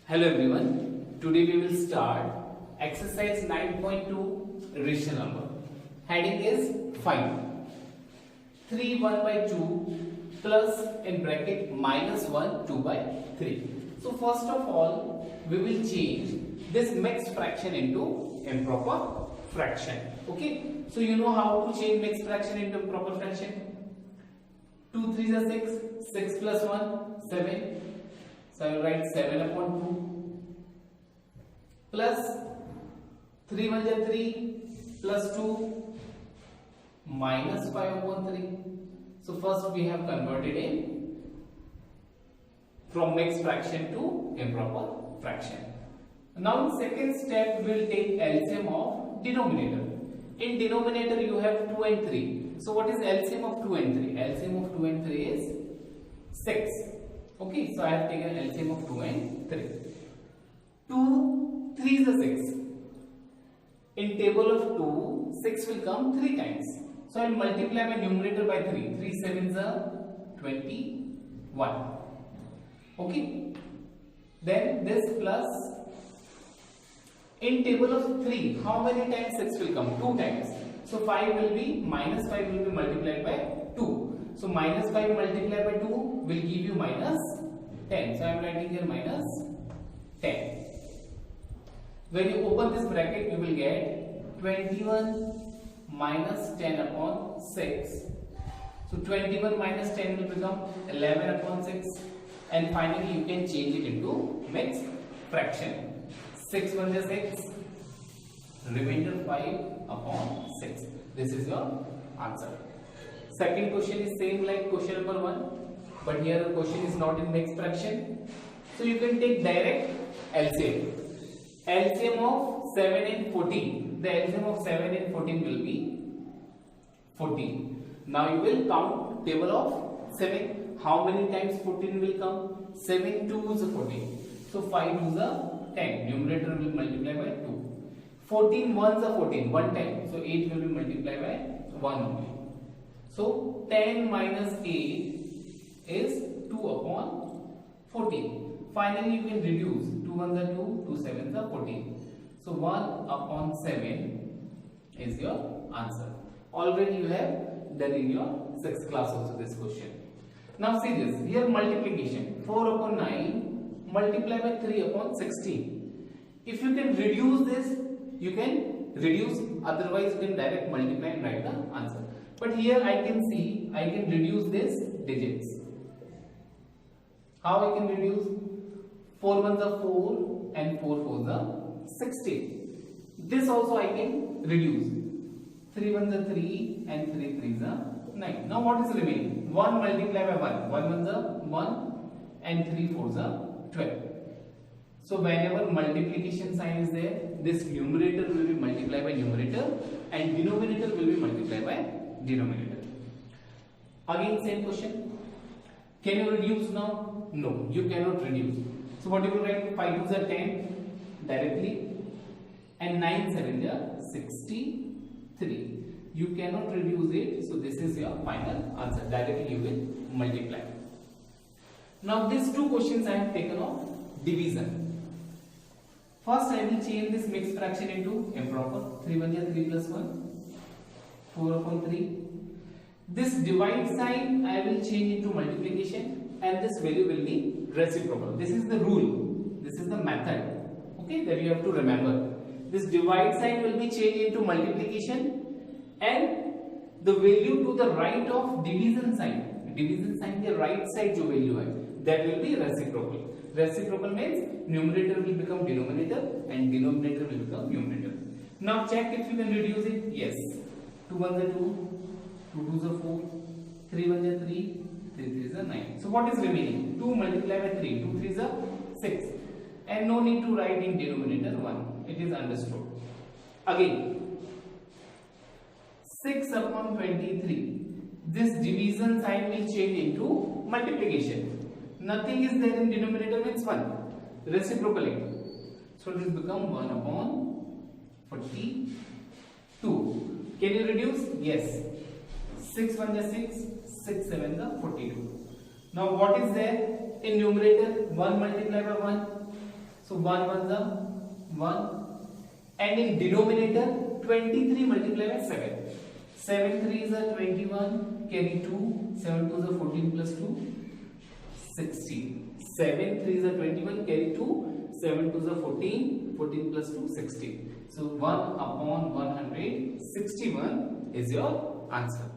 Hello everyone, today we will start exercise 9.2 rational number. Heading is find 3 1 by 2 plus in bracket minus 1 2 by 3. So first of all we will change this mixed fraction into improper fraction. Okay, so you know how to change mixed fraction into improper fraction. 2 3s are 6, 6 plus 1 7. So I will write 7 upon 2 plus 3 1 is 3 plus 2 minus 5 upon 3. So first we have converted in from mixed fraction to improper fraction. Now in second step we will take LCM of denominator. In denominator you have 2 and 3. So what is LCM of 2 and 3? LCM of 2 and 3 is 6. Okay, so I have taken LCM of 2 and 3. 2 3 is a 6. In table of 2, 6 will come 3 times. So I will multiply my numerator by 3. 3 7s are 21. Okay. Then this plus. In table of 3, how many times 6 will come? 2 times. So 5 will be, minus 5 will be multiplied by 2. So minus 5 multiplied by 2 will give you minus 10. So I am writing here minus 10. When you open this bracket, you will get 21 minus 10 upon 6. So 21 minus 10 will become 11 upon 6. And finally, you can change it into mixed fraction. 6 1 is 6. Remainder 5 upon 6. This is your answer. Second question is same like question number 1, but here the question is not in mixed fraction. So you can take direct LCM. LCM of 7 and 14. The LCM of 7 and 14 will be 14. Now you will count table of 7. How many times 14 will come? 7 2 is 14. So 5 2 is 10. Numerator will multiply by 2. 14 1s are 14. 1 time. So 8 will be multiplied by 1 only. So 10 minus 8 is 2 upon 14. Finally you can reduce. 2 1s are 2. 2 7s are 14. So 1 upon 7 is your answer. Already you have done in your 6th class also this question. Now see this. Here multiplication. 4 upon 9 multiply by 3 upon 16. If you can reduce this, you can reduce, otherwise you can direct multiply and write the answer. But here I can see, I can reduce this digits. How I can reduce? 4 1s are 4 and 4 4s are 16. This also I can reduce. 3 1s are 3 and 3 3s are 9. Now what is remaining? 1 multiply by 1. 1 1s are 1 and 3 4s are 12. So whenever multiplication sign is there, this numerator will be multiplied by numerator and denominator will be multiplied by denominator. Again same question. Can you reduce now? No, you cannot reduce. So what you will write? 5 2s are 10 directly and 9 7s are 63. You cannot reduce it, so this is your final answer. Directly you will multiply. Now these two questions I have taken of division. First I will change this mixed fraction into improper. 3 1 is 3 plus 1. 4 upon 3. This divide sign I will change into multiplication and this value will be reciprocal. This is the rule. This is the method. Okay, that you have to remember. This divide sign will be changed into multiplication and the value to the right of division sign. Division sign के right side जो value है, that will be reciprocal. Reciprocal means numerator will become denominator and denominator will become numerator. Now check if you can reduce it. Yes. 2 1s are 2, 2 2s are 4, 3 1s are 3, 3 3s are 9. So what is remaining? 2 multiplied by 3, 2 3s are 6. And no need to write in denominator 1. It is understood. Again, 6 upon 23. This division sign will change into multiplication. Nothing is there in denominator means 1. Reciprocally. So it will become 1 upon 42. Can you reduce? Yes. 6 1 is 6. 6 7 is 42. Now what is there in numerator? 1 multiplied by 1. So 1 1 is 1, and in denominator 23 multiplied by 7. 7 3 is 21, carry 2, 7 2 is 14 plus 2, 16. 7 3 is 21, carry 2, 7 2 is 14, 14 plus 2, 16. So 1 upon 161 is your answer.